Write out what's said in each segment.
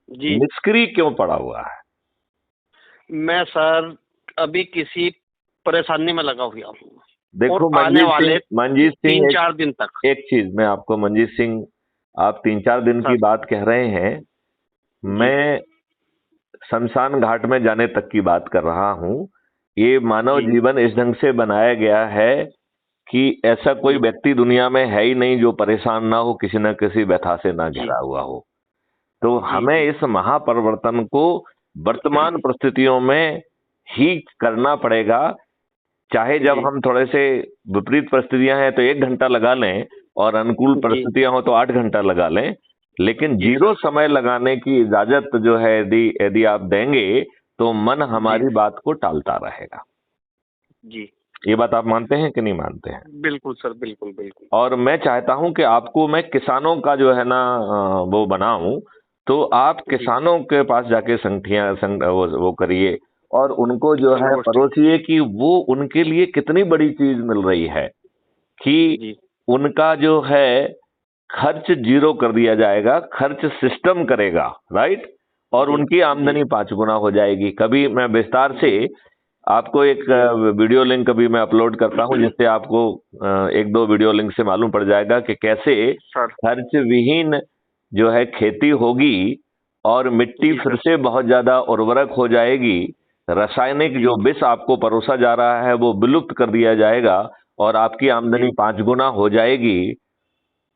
जी निष्क्रिय क्यों पड़ा हुआ है? मैं सर अभी किसी परेशानी में लगा हुआ हूँ और देखो आने वाले मंजीत सिंह 3-4 दिन तक। एक चीज मैं आपको, मंजीत सिंह, आप 3-4 दिन की सर बात कह रहे हैं, जी मैं शमशान घाट में जाने तक की बात कर रहा हूं। ये मानव जी जीवन इस ढंग से बनाया गया है कि ऐसा कोई जी व्यक्ति दुनिया में है ही नहीं जो परेशान ना हो, किसी न किसी व्यथा से ना जी घिरा हुआ हो। तो जी हमें जी इस महापरिवर्तन को वर्तमान परिस्थितियों में ही करना पड़ेगा। चाहे जब जी हम थोड़े से विपरीत परिस्थितियां हैं तो 1 घंटा लगा लें, और अनुकूल जी परिस्थितियां हो तो 8 घंटा लगा लें, लेकिन जी जीरो सर समय लगाने की इजाजत जो है यदि यदि आप देंगे तो मन जी हमारी बात को टालता रहेगा। जी ये बात आप मानते हैं कि नहीं मानते हैं? बिल्कुल सर, बिल्कुल बिल्कुल। और मैं चाहता हूं कि आपको मैं किसानों का जो है ना वो बनाऊं, तो आप जी किसानों के पास जाके वो करिए, और उनको जो है संगोष्ठी। परोसिए कि वो उनके लिए कितनी बड़ी चीज मिल रही है, कि जी उनका जो है खर्च जीरो कर दिया जाएगा, खर्च सिस्टम करेगा, राइट, और जी उनकी जी आमदनी 5 गुना हो जाएगी। कभी मैं विस्तार से जी आपको एक जी वीडियो लिंक कभी मैं अपलोड करता हूं, जिससे आपको 1-2 वीडियो लिंक से मालूम पड़ जाएगा कि कैसे सर। खर्च विहीन जो है खेती होगी, और मिट्टी जी फिर सर। से बहुत ज्यादा उर्वरक हो जाएगी। रासायनिक जी जो विष आपको परोसा जा रहा है वो विलुप्त कर दिया जाएगा, और आपकी जी आमदनी 5 गुना हो जाएगी।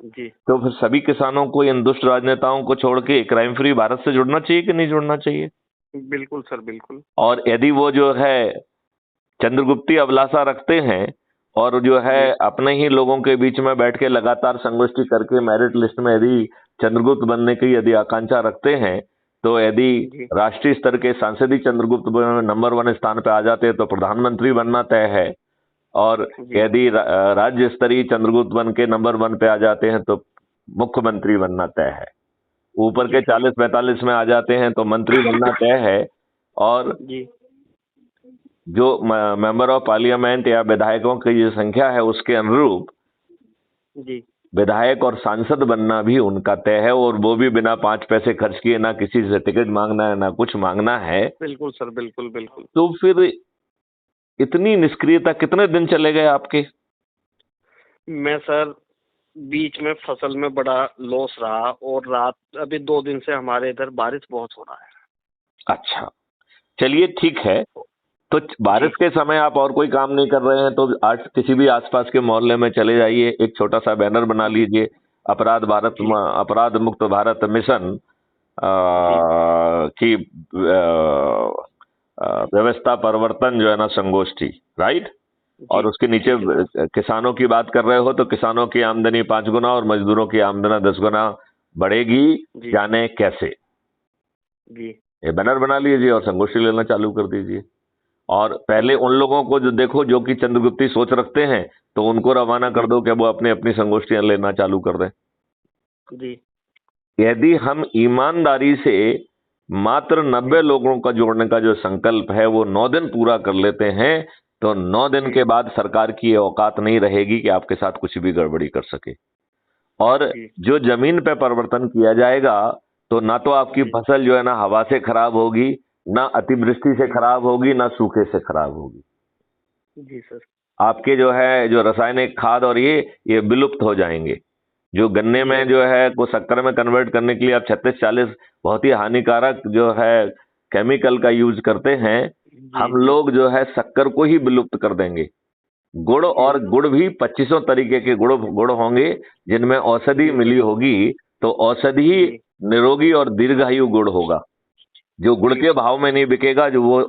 जी तो फिर सभी किसानों को, इन दुष्ट राजनेताओं को छोड़ के क्राइम फ्री भारत से जुड़ना चाहिए कि नहीं जुड़ना चाहिए? बिल्कुल सर, बिल्कुल। और यदि वो जो है चंद्रगुप्ती अभिलाषा रखते हैं, और जो है जी अपने ही लोगों के बीच में बैठ के लगातार संगोष्ठी करके मेरिट लिस्ट में यदि चंद्रगुप्त बनने की यदि आकांक्षा रखते हैं, तो यदि जी राष्ट्रीय स्तर के सांसद ही चंद्रगुप्त नंबर 1 स्थान पे आ जाते हैं तो प्रधानमंत्री बनना तय है। और जी यदि राज्य स्तरीय चंद्रगुप्त बन के नंबर 1 पे आ जाते हैं तो मुख्यमंत्री बनना तय है। ऊपर जी के सर। 40-45 में आ जाते हैं तो मंत्री बनना तय है। और जी जो मेंबर ऑफ पार्लियामेंट या विधायकों की जो संख्या है उसके अनुरूप जी विधायक और सांसद बनना भी उनका तय है, और वो भी बिना 5 पैसे खर्च किए, ना किसी से टिकट मांगना है ना कुछ मांगना है। बिल्कुल सर, बिल्कुल बिल्कुल। तो फिर इतनी निष्क्रियता कितने दिन चले गए आपके? मैं सर बीच में फसल में बड़ा लॉस रहा, और रात अभी 2 दिन से हमारे इधर बारिश बहुत हो रहा है। अच्छा, चलिए ठीक है। तो जी बारिश के समय आप और कोई काम नहीं कर रहे हैं तो आज किसी भी आसपास के मोहल्ले में चले जाइए, एक छोटा सा बैनर बना लीजिए, जी अपराध मुक्त भारत मिशन जी की व्यवस्था परिवर्तन जो है ना संगोष्ठी, राइट, जी और उसके नीचे ठीक है सर। किसानों की बात कर रहे हो तो किसानों की आमदनी 5 गुना और मजदूरों की आमदनी 10 गुना बढ़ेगी, जी जाने कैसे? जी ये बैनर बना लीजिए और संगोष्ठी लेना चालू कर दीजिए। और पहले जी उन लोगों को जो देखो जो कि चंद्रगुप्ती सोच रखते हैं, तो उनको रवाना कर जी दो कि वो अपनी अपनी संगोष्ठियां लेना चालू कर दें। जी यदि हम ईमानदारी से मात्र 90 जी लोगों का जोड़ने का जो संकल्प है वो 9 दिन पूरा कर लेते हैं, तो 9 दिन जी के बाद सरकार की ये औकात नहीं रहेगी कि आपके साथ कुछ भी गड़बड़ी कर सके। और जी जो जमीन पे परिवर्तन किया जाएगा, तो ना तो आपकी जी फसल जो है ना हवा से खराब होगी, ना अतिवृष्टि से जी खराब होगी, ना सूखे से खराब होगी। जी सर। आपके जो है जो रासायनिक खाद और ये विलुप्त हो जाएंगे। जो गन्ने जी में जो है को शक्कर में कन्वर्ट करने के लिए आप 36-40 बहुत ही हानिकारक जो है केमिकल का यूज करते हैं, जी हम जी लोग जो है शक्कर को ही विलुप्त कर देंगे। गुड़, जी और गुड़ भी 2500 तरीके के गुड़ गुड़ होंगे जिनमें औषधि जी मिली होगी। तो औषधि जी निरोगी और दीर्घायु गुड़ होगा, जो गुड़ जी के भाव में नहीं बिकेगा, जो वो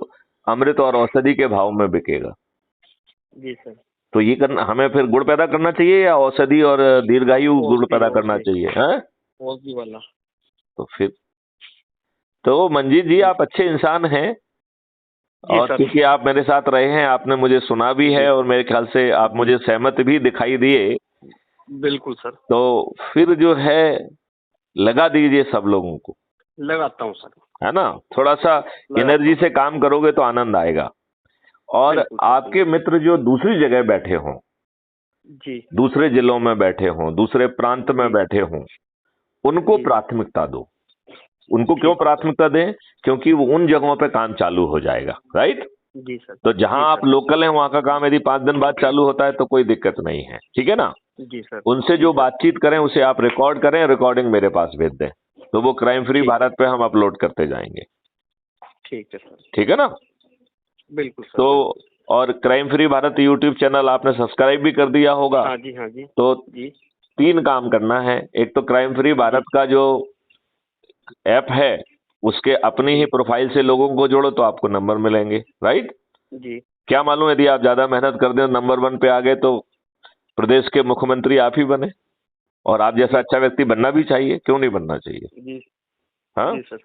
अमृत और औषधि के भाव में बिकेगा। जी सर। तो ये करना, हमें फिर गुड़ पैदा करना चाहिए या औषधि और दीर्घायु गुड़ औषधि पैदा करना औषधि चाहिए, हैं? औषधि वाला। तो फिर तो मंजीत जी जी आप अच्छे इंसान हैं, जी और सर। क्योंकि आप मेरे साथ रहे हैं, आपने मुझे सुना भी जी है, और मेरे ख्याल से आप जी मुझे सहमत भी दिखाई दिए। बिल्कुल सर। तो फिर जो है लगा दीजिए सब लोगों को, लगाता हूँ सर। है ना? थोड़ा सा लगाता एनर्जी हूँ। से काम करोगे तो आनंद आएगा। और बिल्कुल सर, आपके बिल्कुल। मित्र जो दूसरी जगह बैठे हों, जी दूसरे जिलों में बैठे हों, दूसरे प्रांत में जी बैठे हों, उनको जी प्राथमिकता दो। उनको क्यों प्राथमिकता दें? क्योंकि वो उन जगहों पे काम चालू हो जाएगा, राइट? जी सर। तो जहां आप लोकल हैं वहां का काम यदि 5 दिन बाद चालू होता है तो कोई दिक्कत नहीं है, ठीक है ना? जी सर। उनसे जो बातचीत करें उसे आप रिकॉर्ड करें, रिकॉर्डिंग मेरे पास भेज दें, तो वो क्राइम फ्री भारत पे हम अपलोड करते जाएंगे। ठीक है सर। ठीक है ना? बिल्कुल सर। तो और crime free Bharat YouTube channel आपने सब्सक्राइब भी कर दिया होगा। हाँ जी, हाँ जी। तो जी 3 काम करना है। एक तो क्राइम फ्री भारत का जो ऐप है उसके अपनी ही प्रोफाइल से लोगों को जोड़ो तो आपको नंबर मिलेंगे, राइट? जी। क्या मालूम यदि आप ज्यादा मेहनत कर दें नंबर 1 पे आ गए तो प्रदेश के मुख्यमंत्री आप ही बने। और आप जैसा अच्छा व्यक्ति बनना भी चाहिए, क्यों नहीं बनना चाहिए? जी। हाँ। जी सर।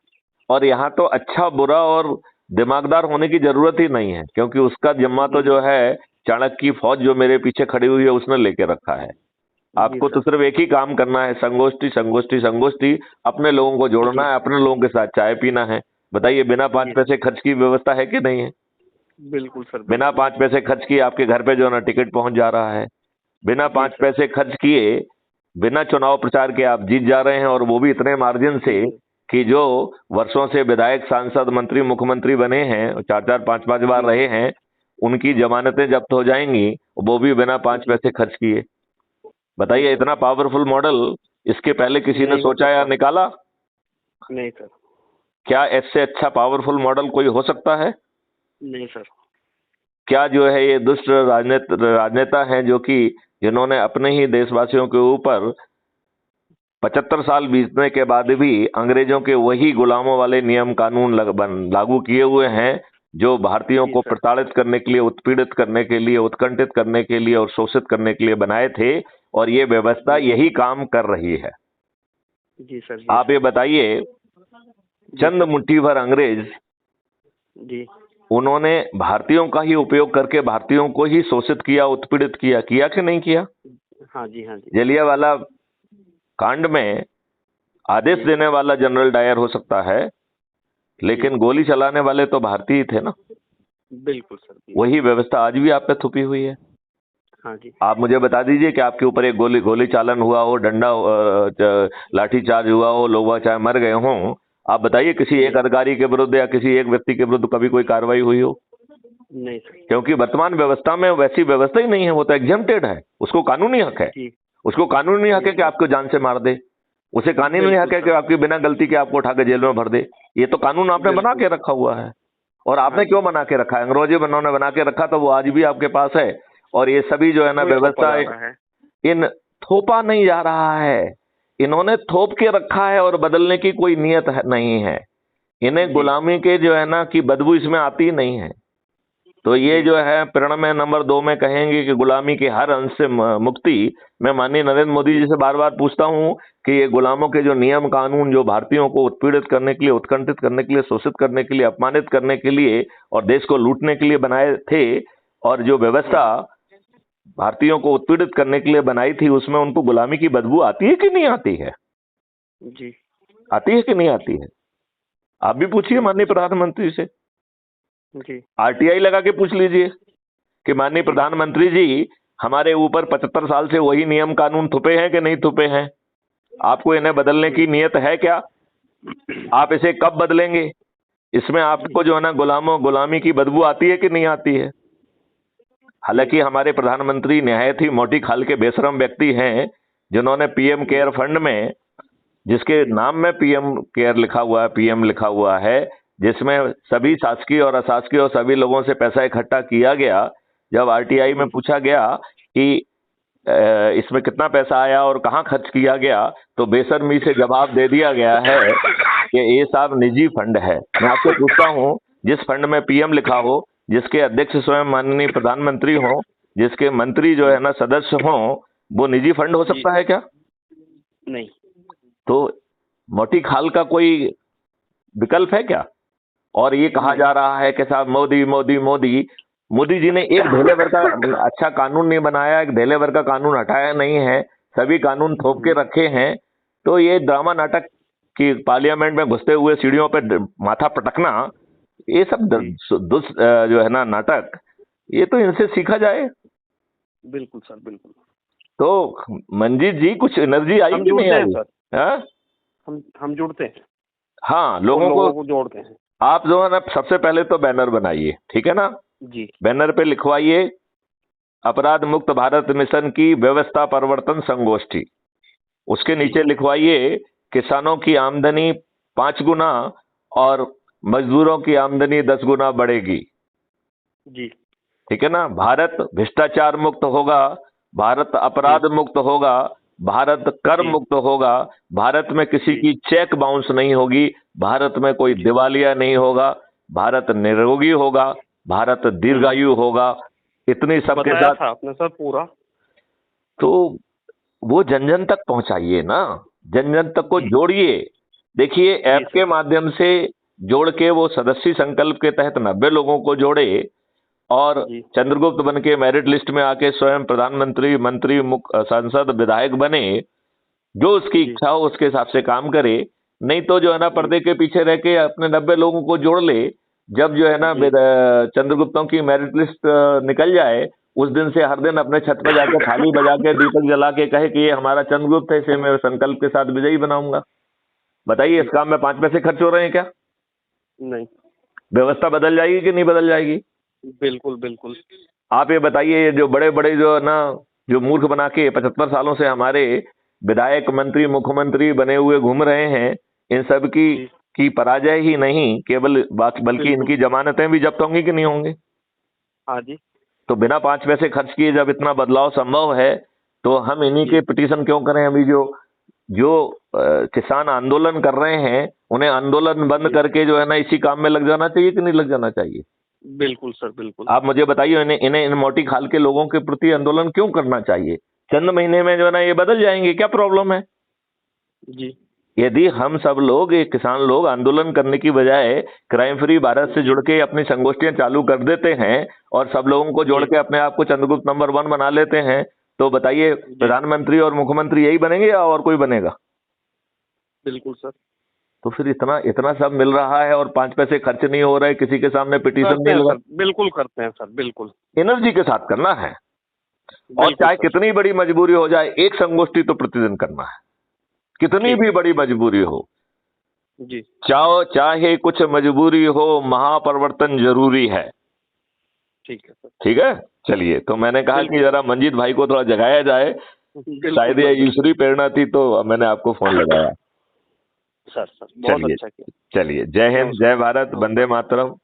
और यहाँ तो अच्छा बुरा और दिमागदार होने की जरूरत ही नहीं है, क्योंकि उसका जिम्मा तो जो है चाणक्य की फौज जो मेरे पीछे खड़ी हुई है उसने लेके रखा है। आपको तो सिर्फ एक ही काम करना है, संगोष्ठी संगोष्ठी संगोष्ठी, अपने लोगों को जोड़ना है, अपने लोगों के साथ चाय पीना है। बताइए, बिना 5 पैसे खर्च की व्यवस्था है कि नहीं है? बिल्कुल सर। बिना 5 पैसे खर्च किए आपके घर पे जो है ना टिकट पहुंच जा रहा है। बिना 5 पैसे खर्च किए, बिना चुनाव प्रचार के आप जीत जा रहे हैं, और वो भी इतने मार्जिन से कि जो वर्षों से विधायक, सांसद, मंत्री, मुख्यमंत्री बने हैं, 4-4, 5-5 बार रहे हैं, उनकी जमानतें जब्त हो जाएंगी, वो भी बिना 5 पैसे खर्च किए। बताइए, इतना पावरफुल मॉडल इसके पहले किसी ने सोचा या निकाला? नहीं सर। क्या इससे अच्छा पावरफुल मॉडल कोई हो सकता है? नहीं सर। क्या जो है ये दुष्ट राजनेता हैं जो कि जिन्होंने अपने ही देशवासियों के ऊपर 75 साल बीतने के बाद भी अंग्रेजों के वही गुलामों वाले नियम कानून लागू किए हुए हैं, जो भारतीयों को प्रताड़ित करने के लिए, उत्पीड़ित करने के लिए, उत्कंठित करने के लिए और शोषित करने के लिए बनाए थे, और ये व्यवस्था यही काम कर रही है। जी सर। जी आप ये बताइए, चंद मुट्ठी भर अंग्रेज जी उन्होंने भारतीयों का ही उपयोग करके भारतीयों को ही शोषित किया, उत्पीड़ित किया, किया कि नहीं किया? हाँ जी, हाँ जी। जलियांवाला कांड में आदेश देने वाला जनरल डायर हो सकता है, लेकिन गोली चलाने वाले तो भारतीय ही थे ना। बिल्कुल सर। वही व्यवस्था आज भी आप पे थुपी हुई है। हाँ जी। आप मुझे बता दीजिए कि आपके ऊपर एक गोली चालन हुआ हो, डंडा लाठी चार्ज हुआ हो, लोग चाहे मर गए हों, आप बताइए किसी एक अधिकारी के विरुद्ध या किसी एक व्यक्ति के विरुद्ध कभी कोई कार्रवाई हुई हो? नहीं सर। क्योंकि वर्तमान व्यवस्था में वैसी व्यवस्था ही नहीं है, वो तो एग्जेम्प्टेड है, उसको कानूनी हक है। उसको कानूनी हक है कि आपको जान से मार दे, उसे कानूनी हक है कि आपकी बिना गलती के आपको उठा के जेल में भर दे। ये तो कानून आपने बना के रखा हुआ है। और आपने क्यों बना के रखा है? अंग्रेजी ने बना के रखा, तो वो आज भी आपके पास है। और ये सभी जो है ना व्यवस्था इन थोपा नहीं जा रहा है, इन्होंने थोप के रखा है और बदलने की कोई नियत नहीं है। इन्हें गुलामी के जो है ना कि बदबू इसमें आती ही नहीं है। तो ये जो है परिणाम नंबर 2 में कहेंगे कि गुलामी के हर अंश से मुक्ति। मैं माननीय नरेंद्र मोदी जी से बार बार पूछता हूं कि ये गुलामों के जो नियम कानून जो भारतीयों को उत्पीड़ित करने के लिए, उत्कंठित करने के लिए, शोषित करने के लिए, अपमानित करने के लिए और देश को लूटने के लिए बनाए थे, और जो व्यवस्था भारतीयों को उत्पीड़ित करने के लिए बनाई थी, उसमें उनको गुलामी की बदबू आती है कि नहीं आती है? जी आती है कि नहीं आती है? आप भी पूछिए माननीय प्रधानमंत्री से। आरटीआई लगा के पूछ लीजिए कि माननीय प्रधानमंत्री जी, हमारे ऊपर 75 साल से वही नियम कानून थुपे हैं कि नहीं थुपे हैं? आपको इन्हें बदलने की नियत है क्या? आप इसे कब बदलेंगे? इसमें आपको जो है ना गुलामी की बदबू आती है कि नहीं आती है? हालांकि हमारे प्रधानमंत्री निहायत ही मोटी खाल के बेशरम व्यक्ति हैं, जिन्होंने पीएम केयर फंड में, जिसके नाम में पीएम केयर लिखा हुआ है, पीएम लिखा हुआ है, जिसमें सभी शासकीय और अशासकीय और सभी लोगों से पैसा इकट्ठा किया गया। जब आरटीआई में पूछा गया कि इसमें कितना पैसा आया और कहां खर्च किया गया, तो बेशर्मी से जवाब दे दिया गया है कि ये साहब निजी फंड है। मैं आपसे पूछता हूं, जिस फंड में पीएम लिखा हो, जिसके अध्यक्ष स्वयं माननीय प्रधानमंत्री हो, जिसके मंत्री जो है ना सदस्य हो, वो निजी फंड हो सकता है क्या? नहीं। तो मोटी खाल का कोई विकल्प है क्या? और ये कहा जा रहा है कि साहब मोदी मोदी मोदी, मोदी जी ने एक ढेले भर का अच्छा कानून नहीं बनाया, एक ढेले भर का कानून हटाया नहीं है, सभी कानून थोप के रखे हैं। तो ये ड्रामा नाटक की पार्लियामेंट में घुसते हुए सीढ़ियों पे माथा पटकना, ये सब जो है ना नाटक, ये तो इनसे सीखा जाए। बिल्कुल सर, बिल्कुल। तो मंजीत जी, कुछ एनर्जी आई कि नहीं आई? हम जुड़ते हैं। हाँ, लोगों लोगों को जोड़ते हैं। आप जो है ना सबसे पहले तो बैनर बनाइए, ठीक है ना। जी। बैनर पे लिखवाइए अपराध मुक्त भारत मिशन की व्यवस्था परिवर्तन संगोष्ठी। उसके नीचे लिखवाइए किसानों की आमदनी 5 गुना और मजदूरों की आमदनी 10 गुना बढ़ेगी। जी। ठीक है ना। भारत भ्रष्टाचार मुक्त होगा, भारत अपराध मुक्त होगा, भारत कर मुक्त होगा, भारत में किसी की चेक बाउंस नहीं होगी, भारत में कोई दिवालिया नहीं होगा, भारत निरोगी होगा, भारत दीर्घायु होगा। इतनी सबके बताया साथ था आपने सर पूरा। तो वो जन जन तक पहुंचाइए ना, जन जन तक को जोड़िए। देखिए ऐप के माध्यम से जोड़ के वो सदस्य संकल्प के तहत 90 लोगों को जोड़े और चंद्रगुप्त बन के मेरिट लिस्ट में आके स्वयं प्रधानमंत्री, मंत्री, सांसद, विधायक बने। जो उसकी इच्छा हो उसके हिसाब से काम करे, नहीं तो जो है ना पर्दे के पीछे रह के अपने 90 लोगों को जोड़ ले। जब जो है ना चंद्रगुप्तों की मेरिट लिस्ट निकल जाए, उस दिन से हर दिन अपने छत पर जाकर थाली बजा के दीपक जला के कहे कि ये हमारा चंद्रगुप्त है, इसे मैं संकल्प के साथ विजयी बनाऊंगा। बताइए इस काम में 5 पैसे खर्च हो रहे हैं क्या? नहीं। व्यवस्था बदल जाएगी कि नहीं बदल जाएगी? बिल्कुल बिल्कुल। आप ये बताइए, ये जो बड़े बड़े जो है ना जो मूर्ख बना के 75 सालों से हमारे विधायक, मंत्री, मुख्यमंत्री बने हुए घूम रहे हैं, इन सब की पराजय ही नहीं केवल बल्कि इनकी जमानतें भी जब्त होंगी कि नहीं होंगी? हाँ जी। तो बिना 5 पैसे खर्च किए जब इतना बदलाव संभव है तो हम इन्हीं के पिटीशन क्यों करें? अभी जो जो किसान आंदोलन कर रहे हैं उन्हें आंदोलन बंद करके जो है ना इसी काम में लग जाना चाहिए कि नहीं लग जाना चाहिए? बिल्कुल सर बिल्कुल। आप मुझे बताइए, इन्हें इन मोटी खाल के लोगों के प्रति आंदोलन क्यों करना चाहिए? चंद महीने में जो है ना ये बदल जाएंगे, क्या प्रॉब्लम है? जी। यदि हम सब लोग, ये किसान लोग आंदोलन करने की बजाय क्राइम फ्री भारत से जुड़ के अपनी संगोष्ठियां चालू कर देते हैं और सब लोगों को जोड़ के अपने आप को चंद्रगुप्त नंबर 1 बना लेते हैं, तो बताइए प्रधानमंत्री और मुख्यमंत्री यही बनेंगे या और कोई बनेगा? बिल्कुल सर। तो फिर इतना इतना सब मिल रहा है और 5 पैसे खर्च नहीं हो रहे, किसी के सामने पिटीशन नहीं लगा। बिल्कुल करते हैं सर, बिल्कुल एनर्जी के साथ करना है और चाहे कितनी बड़ी मजबूरी हो जाए, एक संगोष्ठी तो प्रतिदिन करना है, कितनी भी बड़ी मजबूरी हो जी। चाहे कुछ मजबूरी हो, महापरिवर्तन जरूरी है। ठीक है सर। ठीक है, चलिए। तो मैंने कहा कि जरा मंजीत भाई को थोड़ा जगाया जाए, शायद ये ईश्वरी प्रेरणा थी तो मैंने आपको फोन लगाया। सर बहुत अच्छा किया। चलिए, जय हिंद, जय भारत, वंदे मातरम।